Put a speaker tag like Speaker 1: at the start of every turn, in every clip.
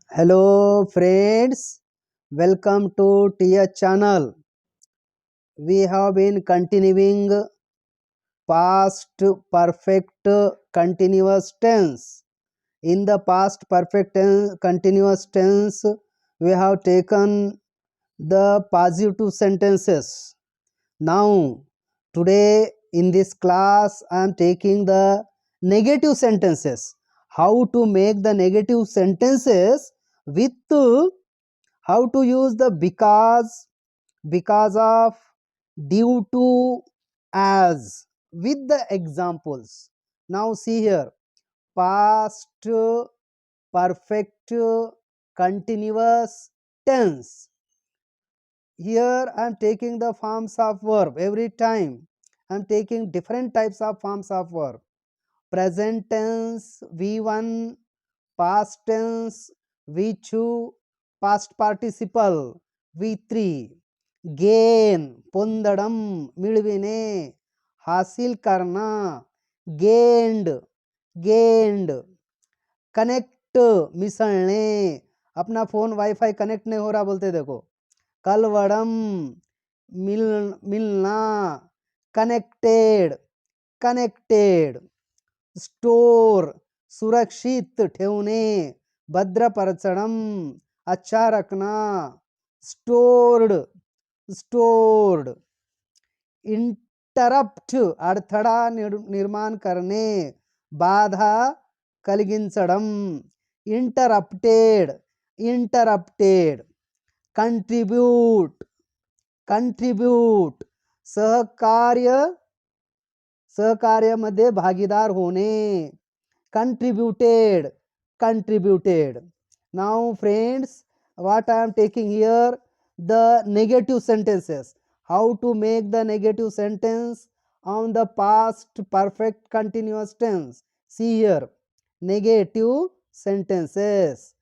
Speaker 1: Hello friends, welcome to TIA channel. We have been continuing past perfect continuous tense. In the past perfect continuous tense, we have taken the positive sentences. Now, today in this class, I am taking the negative sentences. How to make the negative sentences with how to use the because of, due to, as with the examples. Now see here, past perfect continuous tense. Here I am taking the forms of verb. Every time I am taking different types of forms of verb. Present tense V1, past tense V2, past participle V3, gain పొందడం मिळविणे, हासिल करना gained, gained, connect मिसळणे, अपना phone wifi connect नहीं हो रहा बोलते देखो, कलवड़म मिलना, कनेक्टेड, कनेक्टेड, स्टोर सुरक्षित ठेवणे, भद्रपरचणम अच्छा रखना, स्टोर्ड, स्टोर्ड, इंटरप्ट अडथळा निर्माण करणे, बाधा కలిగించడం, इंटरप्टेड, इंटरप्टेड, कंट्रीब्यूट, कंट्रीब्यूट, सहकार्यामध्ये भागीदार होणे, contributed, contributed. Now friends, what I am taking here, the negative sentences. How to make the negative sentence on the past perfect continuous tense. See here, negative sentences.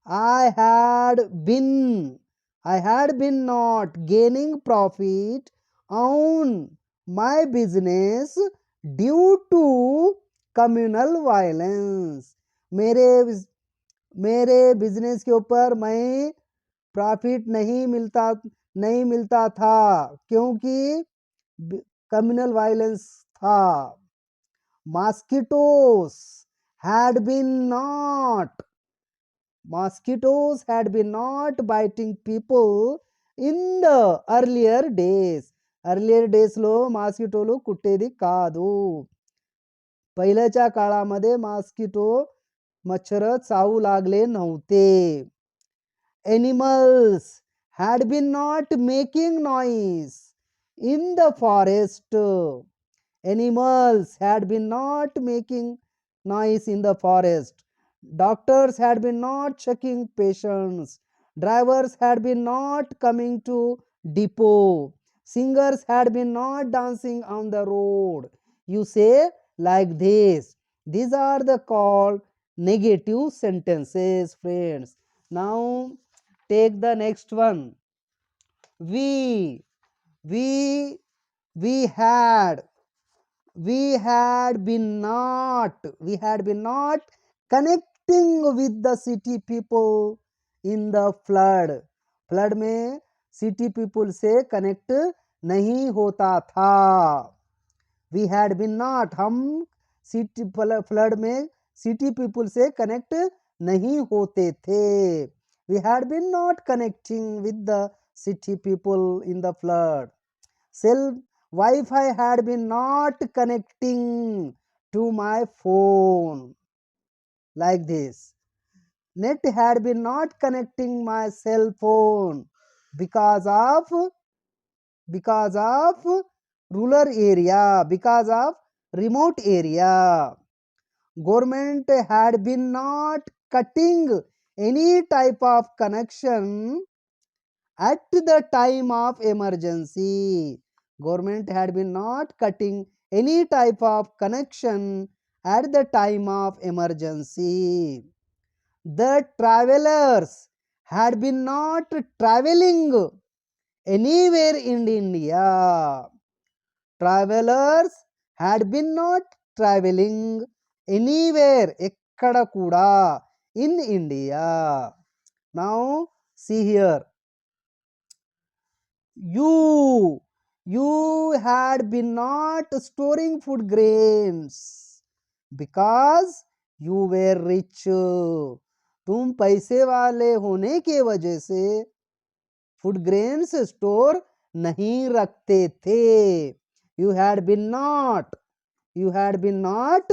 Speaker 1: I had been not gaining profit on my business due to communal violence. मेरे business के ऊपर मैं profit नहीं मिलता था क्योंकि communal violence था. Mosquitoes had been not biting people in the earlier days. earlier days లో మాస్కిటోలు కుట్టేది కాదు. पहिल्याच्या काळामध्ये मॉस्किटो मच्छर चावू लागले नव्हते. Animals had been not making noise in the forest. Animals had been not making noise in the forest. Doctors had been not checking patients. Drivers had been not coming to depot. Singers had been not dancing on the road. You say like this. These are the called negative sentences, friends. Now take the next one. We had been not connecting with the city people in the flood. Flood में city people से connect नहीं होता था. We had been not, हम city flood में city people से connect नहीं होते थे. We had been not connecting with the city people in the flood. Self Wi-Fi had been not connecting to my phone. Like this. Net had been not connecting my cell phone because of rural area, because of remote area. Government had been not cutting any type of connection at the time of emergency. Government had been not cutting any type of connection at the time of emergency. The travelers had been not traveling anywhere in India. Travelers had been not traveling anywhere, ekkada kuda, in India. Now see here. You had been not storing food grains because you were rich. तुम पैसे वाले होने के वजह से food grains store नहीं रखते थे. You had been not you had been not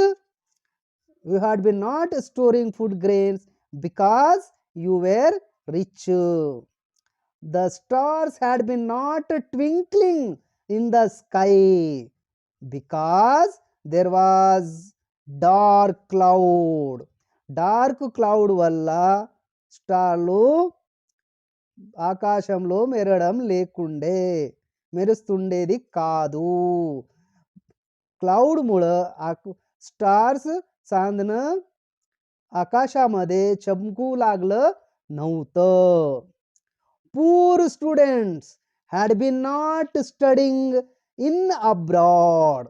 Speaker 1: you had been not storing food grains because you were rich. The stars had been not twinkling in the sky because there was dark cloud. Dark cloud వల్ల స్టార్లు ఆకాశంలో మెరడం లేకుండే, మెరుస్తుండేది कादू. क्लाउडमुळं stars चांदणं आकाशामध्ये चमकू लागलं नव्हतं. Poor students had been not studying in abroad.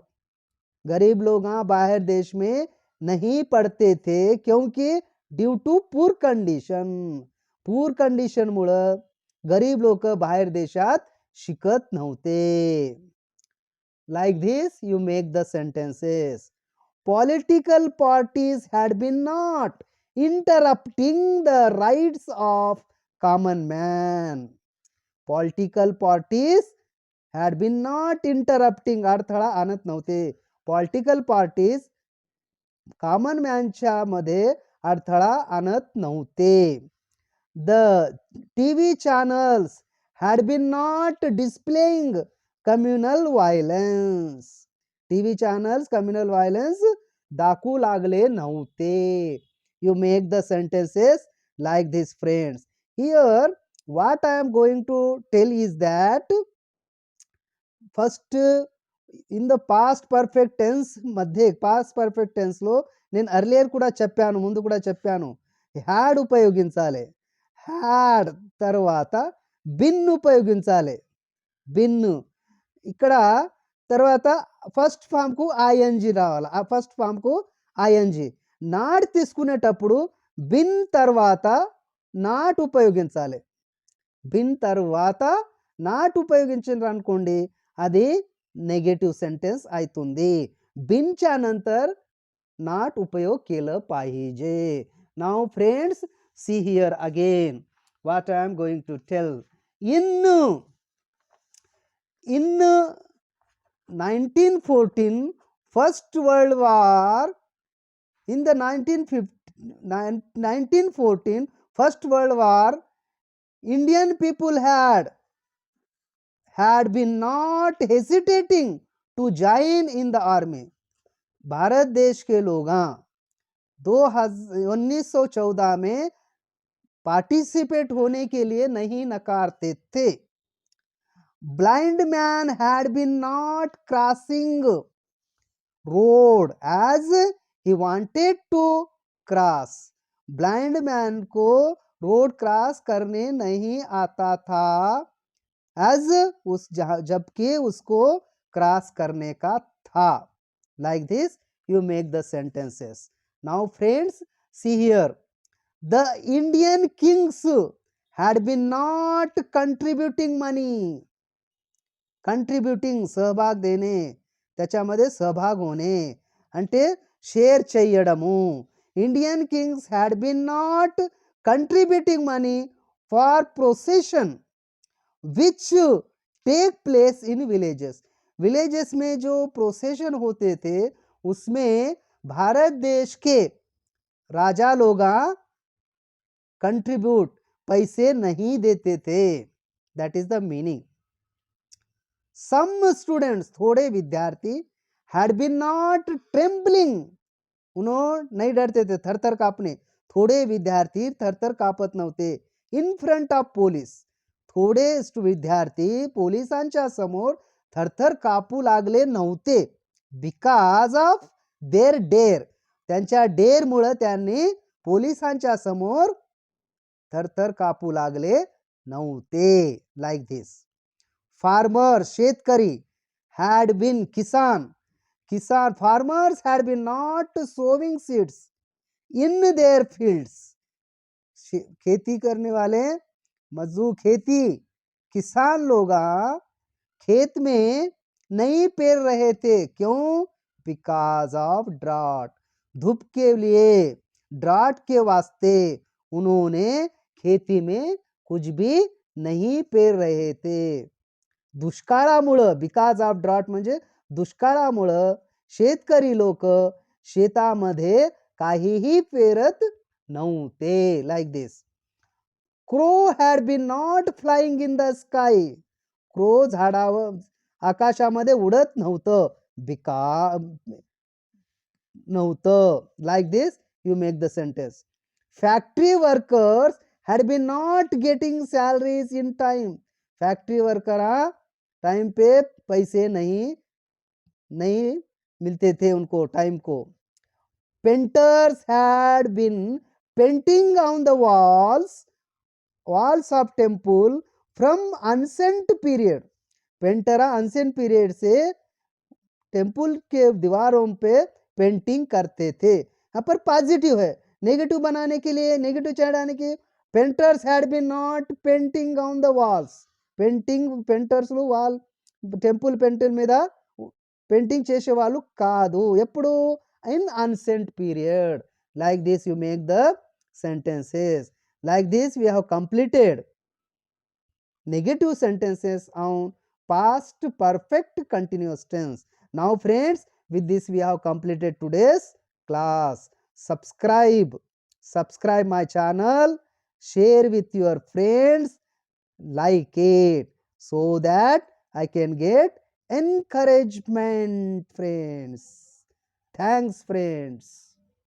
Speaker 1: गरीब लोग बाहर देश में नहीं पढ़ते थे क्योंकि ड्यू टू पूर कंडिशन मुळे गरीब लोक बाहेर देशात शिकत नव्हते. Like this you make the sentences. Political parties had been not interrupting the rights of common man. Political parties had been not interrupting, अडथळा आणत नव्हते. Political parties कॉमन मॅनच्या मध्ये अडथळा आणत नव्हते. The TV channels had been not displaying communal violence. TV channels communal violence दाखवू लागले नव्हते. You make the sentences like this, friends. Here what I am going to tell is that first in the past perfect tense मध्ये past perfect tense లో నేను earlier కూడా చెప్పాను, ముందు కూడా చెప్పాను, had ఉపయోగించాలి. had తర్వాత been ఉపయోగించాలి. been ఇక్కడ తర్వాత ఫస్ట్ ఫామ్ కు ing రావాలి. ఆ ఫస్ట్ ఫామ్ కు ing. నాట్ తీసుకునేటప్పుడు బిన్ తర్వాత నాట్ ఉపయోగించాలి. బిన్ తర్వాత నాట్ ఉపయోగించారు అనుకోండి అది नेगेटिव्ह सेंटेन्स आयतुंदी. बिनच्या नंतर नाट उपयोग केलं पाहिजे. Now friends see here again what I am going to tell. In 1914 first world war, in the 1914 first world war, Indian people had been not hesitating to join in the army. Bharat देश के लोग 1914 में participate होने के लिए नहीं नकारते थे. Blind man had been not crossing road as he wanted to cross. Blind man को रोड क्रॉस करने नहीं आता था as जबकि उसको क्रॉस करने का था. Like this you make the sentences. Now friends see here. The Indian kings had been not contributing money. Contributing सहभाग देणे, त्याच्यामध्ये सहभाग होणे అంటే షేర్ చేయడము. Indian kings had been not contributing money for procession which take place in villages. villages में जो procession होते थे उसमें भारत देश के राजा लोग कंट्रीब्यूट पैसे नहीं देते थे. That is the meaning. Some students थोड़े विद्यार्थी हैड बीन नॉट ट्रेम्बलिंग, उन्होंने नहीं डरते थे, थरथर कापने. थोड़े विद्यार्थी थरथर कापत नव्हते. इन फ्रंट ऑफ पोलीस, थोडे विद्यार्थी पोलिसांच्या समोर थरथर कापू लागले नव्हते. बिकॉज ऑफ देअर डेअर, त्यांच्या डेअर मुळे त्यांनी पोलिसांच्या समोर थरथर कापू लागले नव्हते. Like this. फार्मर शेतकरी had been किसान farmers had been not sowing seeds in their fields. खेती करने वाले मजदूर, खेती किसान लोग खेत में नहीं पेर रहे थे, क्यों? बिकॉज ऑफ ड्राट, धूप के लिए, ड्राट के वास्ते उन्होंने खेती में कुछ भी नहीं पेर रहे थे. दुष्काळामुळं, बिकॉज ऑफ ड्रॉट म्हणजे दुष्काळामुळं शेतकरी लोक शेतामध्ये काहीही पेरत नव्हते. Like this. Crow had been not flying in the sky. Crow झाडावर आकाशामध्ये उडत नव्हतं. नव्हतं. Like this you make the sentence. Factory workers had been not getting salaries in time. Factory worker time पे पैसे नहीं मिलते थे उनको टाइम को. Painters had been painting on the walls of temple from ancient period. Painter unsent period से temple के दीवारों पे पेंटिंग करते थे. यहाँ पर पॉजिटिव है, नेगेटिव बनाने के लिए, नेगेटिव चढ़ाने के, painters had been not painting on the walls. Painters wall temple painting మీద పెయింటింగ్ చేసే వాళ్ళు కాదు. ఎప్పుడు? In ancient period. Like this you make the sentences. Like this we have completed negative sentences on past perfect continuous tense. Now friends, with this we have completed today's class. Subscribe my channel, share with your friends, like it, so that I can get encouragement friends. Thanks friends.